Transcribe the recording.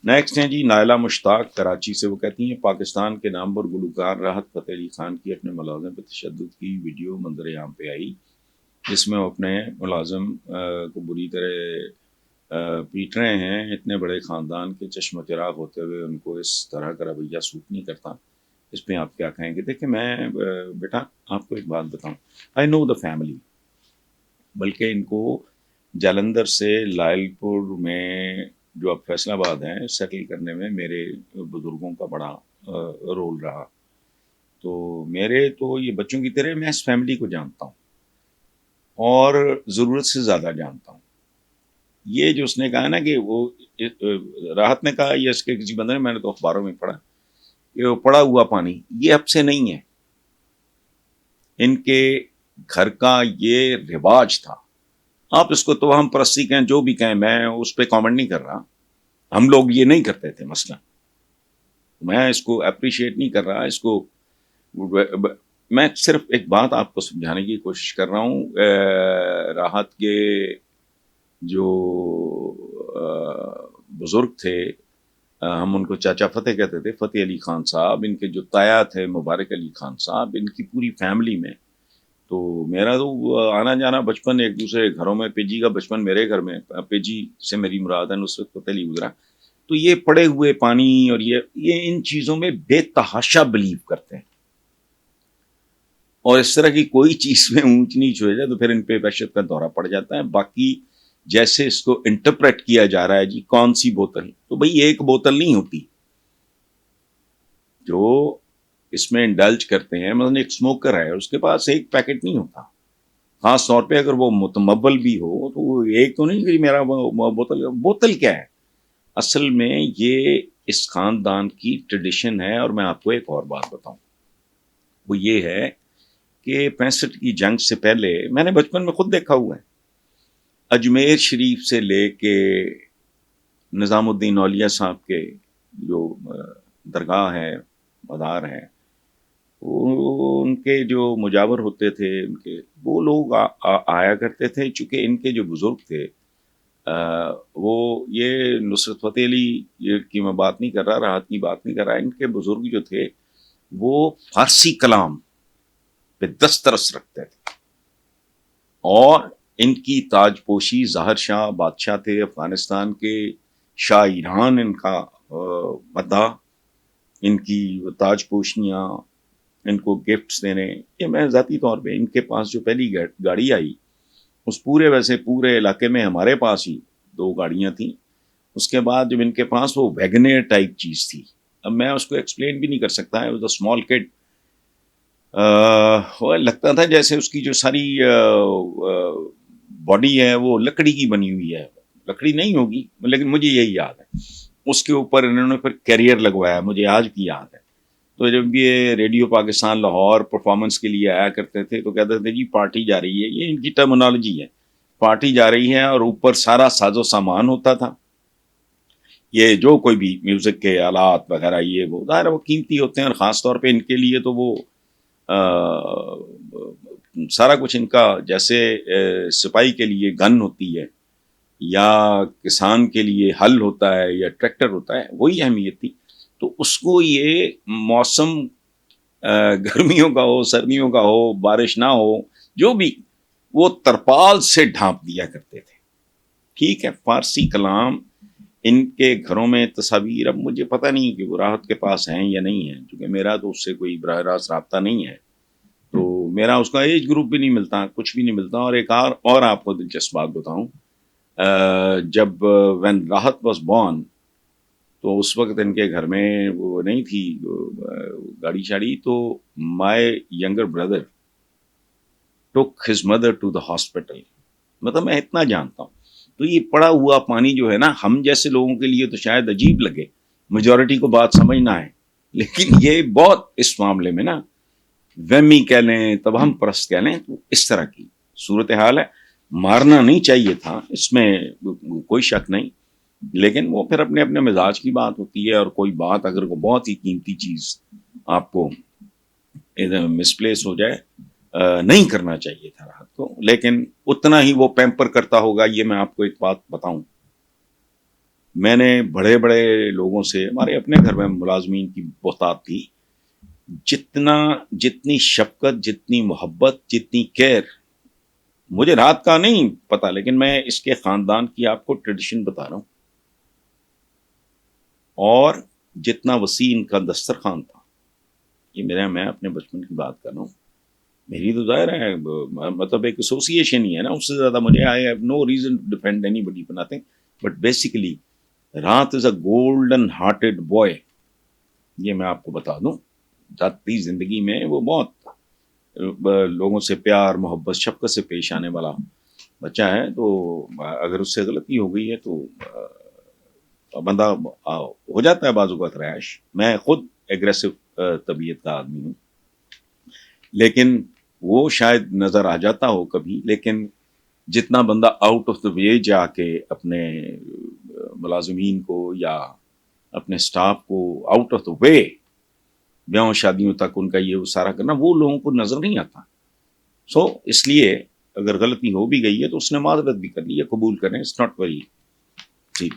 Next ہیں جی نائلہ مشتاق کراچی سے. وہ کہتی ہیں پاکستان کے نامور گلوکار راحت فتح علی خان کی اپنے ملازم پہ تشدد کی ویڈیو منظر عام پہ آئی، جس میں وہ اپنے ملازم کو بری طرح پیٹ رہے ہیں. اتنے بڑے خاندان کے چشم و چراغ ہوتے ہوئے ان کو اس طرح کا رویہ سوٹ نہیں کرتا. اس پہ آپ کیا کہیں گے؟ دیکھیں میں بیٹا آپ کو ایک بات بتاؤں، آئی نو دا فیملی. بلکہ ان کو جالندھر سے لائل پور میں جو اب فیصل آباد ہیں سیٹل کرنے میں میرے بزرگوں کا بڑا رول رہا. تو میرے تو یہ بچوں کی طرح میں اس فیملی کو جانتا ہوں اور ضرورت سے زیادہ جانتا ہوں. یہ جو اس نے کہا نا کہ وہ راحت نے کہا یا اس کے کسی بندے نے، میں نے تو اخباروں میں پڑھا کہ وہ پڑا ہوا پانی یہ اب سے نہیں ہے، ان کے گھر کا یہ رواج تھا. آپ اس کو تو ہم پرستی کہیں جو بھی کہیں، میں اس پہ کامنٹ نہیں کر رہا. ہم لوگ یہ نہیں کرتے تھے مثلا، میں اس کو اپریشیٹ نہیں کر رہا. اس کو میں صرف ایک بات آپ کو سمجھانے کی کوشش کر رہا ہوں. راحت کے جو بزرگ تھے، ہم ان کو چاچا فتح کہتے تھے، فتح علی خان صاحب، ان کے جو تایا تھے مبارک علی خان صاحب، ان کی پوری فیملی میں تو میرا تو آنا جانا بچپن ایک دوسرے گھروں میں. پی جی کا بچپن میرے گھر میں، پی جی سے میری مراد ہے نصرت فتح علی گزرا. تو یہ پڑے ہوئے پانی اور یہ ان چیزوں میں بے تحاشا بلیو کرتے ہیں، اور اس طرح کی کوئی چیز میں اونچ نیچ ہو جائے تو پھر ان پہ وحشت کا دورہ پڑ جاتا ہے. باقی جیسے اس کو انٹرپریٹ کیا جا رہا ہے جی کون سی بوتل، تو بھئی ایک بوتل نہیں ہوتی جو اس میں انڈلج کرتے ہیں. مثلا ایک اسموکر ہے، اس کے پاس ایک پیکٹ نہیں ہوتا، خاص طور پہ اگر وہ متمول بھی ہو تو وہ ایک تو نہیں کہ میرا بوتل کیا ہے. اصل میں یہ اس خاندان کی ٹریڈیشن ہے. اور میں آپ کو ایک اور بات بتاؤں، وہ یہ ہے کہ 65 کی جنگ سے پہلے میں نے بچپن میں خود دیکھا ہوا ہے، اجمیر شریف سے لے کے نظام الدین اولیاء صاحب کے جو درگاہ ہے، مدار ہے، ان کے جو مجاور ہوتے تھے، ان کے وہ لوگ آیا کرتے تھے. چونکہ ان کے جو بزرگ تھے وہ یہ نصرت فتح علی کی میں بات نہیں کر رہا، راحت کی بات نہیں کر رہا، ان کے بزرگ جو تھے وہ فارسی کلام پہ دسترس رکھتے تھے. اور ان کی تاج پوشی، ظاہر شاہ بادشاہ تھے افغانستان کے، شاہ ایران ان کا مداح، ان کی تاج پوشیاں، ان کو گفٹس دینے. یہ میں ذاتی طور پہ ان کے پاس جو پہلی گاڑی آئی اس ویسے پورے علاقے میں ہمارے پاس ہی 2 گاڑیاں تھیں. اس کے بعد جب ان کے پاس وہ ویگنر ٹائپ چیز تھی، اب میں اس کو ایکسپلین بھی نہیں کر سکتا ہے. اسمال کڈ لگتا تھا جیسے اس کی جو ساری باڈی ہے وہ لکڑی کی بنی ہوئی ہے. لکڑی نہیں ہوگی لیکن مجھے یہی یاد ہے. اس کے اوپر انہوں نے پھر کیریئر لگوایا، مجھے آج بھی یاد ہے. تو جب یہ ریڈیو پاکستان لاہور پرفارمنس کے لیے آیا کرتے تھے تو کہتے تھے جی پارٹی جا رہی ہے. یہ ان کی ٹرمنالوجی ہے، پارٹی جا رہی ہے، اور اوپر سارا ساز و سامان ہوتا تھا. یہ جو کوئی بھی میوزک کے آلات وغیرہ یہ وہ ظاہر وہ قیمتی ہوتے ہیں، اور خاص طور پہ ان کے لیے تو وہ سارا کچھ ان کا جیسے سپاہی کے لیے گن ہوتی ہے یا کسان کے لیے ہل ہوتا ہے یا ٹریکٹر ہوتا ہے، وہی اہمیت تھی. تو اس کو یہ موسم گرمیوں کا ہو، سردیوں کا ہو، بارش نہ ہو، جو بھی، وہ ترپال سے ڈھانپ دیا کرتے تھے. ٹھیک ہے، فارسی کلام ان کے گھروں میں تصاویر، اب مجھے پتہ نہیں کہ وہ راحت کے پاس ہیں یا نہیں ہیں، کیونکہ میرا تو اس سے کوئی براہ راست رابطہ نہیں ہے، تو میرا اس کا ایج گروپ بھی نہیں ملتا، کچھ بھی نہیں ملتا. اور ایک اور آپ کو دلچسپ بات بتاؤں، جب وین راحت واز بورن تو اس وقت ان کے گھر میں وہ نہیں تھی گاڑی شاڑی، تو my younger brother took his mother to the hospital. مطلب میں اتنا جانتا ہوں. تو یہ پڑا ہوا پانی جو ہے نا، ہم جیسے لوگوں کے لیے تو شاید عجیب لگے، میجورٹی کو بات سمجھ نہ آئے، لیکن یہ بہت اس معاملے میں نا وہمی کہہ لیں، تب ہم پرست کہہ لیں، تو اس طرح کی صورتحال ہے. مارنا نہیں چاہیے تھا، اس میں کوئی شک نہیں، لیکن وہ پھر اپنے اپنے مزاج کی بات ہوتی ہے. اور کوئی بات اگر وہ بہت ہی قیمتی چیز آپ کو مس پلیس ہو جائے، نہیں کرنا چاہیے تھا راحت کو، لیکن اتنا ہی وہ پیمپر کرتا ہوگا. یہ میں آپ کو ایک بات بتاؤں، میں نے بڑے بڑے لوگوں سے، ہمارے اپنے گھر میں ملازمین کی بہتات تھی، جتنی شفقت، جتنی محبت، جتنی کیئر، مجھے رات کا نہیں پتا، لیکن میں اس کے خاندان کی آپ کو ٹریڈیشن بتا رہا ہوں، اور جتنا وسیع ان کا دسترخوان تھا، یہ میں اپنے بچپن کی بات کر رہا ہوں، میری تو ظاہر ہے مطلب ایک ایسوسیشن ہی ہے نا، اس سے زیادہ مجھے I have no reason to defend anybody for nothing, but basically رات is a golden hearted boy, یہ میں آپ کو بتا دوں، ذاتی زندگی میں وہ بہت لوگوں سے پیار، محبت، شفقت سے پیش آنے والا بچہ ہے، تو اگر اس سے غلطی ہو گئی ہے تو بندہ ہو جاتا ہے بعض اوقات ریش. میں خود ایگریسو طبیعت کا آدمی ہوں، لیکن وہ شاید نظر آ جاتا ہو کبھی، لیکن جتنا بندہ آؤٹ آف دا وے جا کے اپنے ملازمین کو یا اپنے سٹاف کو آؤٹ آف دا وے بیاہوں شادیوں تک ان کا یہ سارا کرنا، وہ لوگوں کو نظر نہیں آتا. سو اس لیے اگر غلطی ہو بھی گئی ہے تو اس نے معذرت بھی کر لی ہے، قبول کریں، اٹس ناٹ ویری ٹھیک.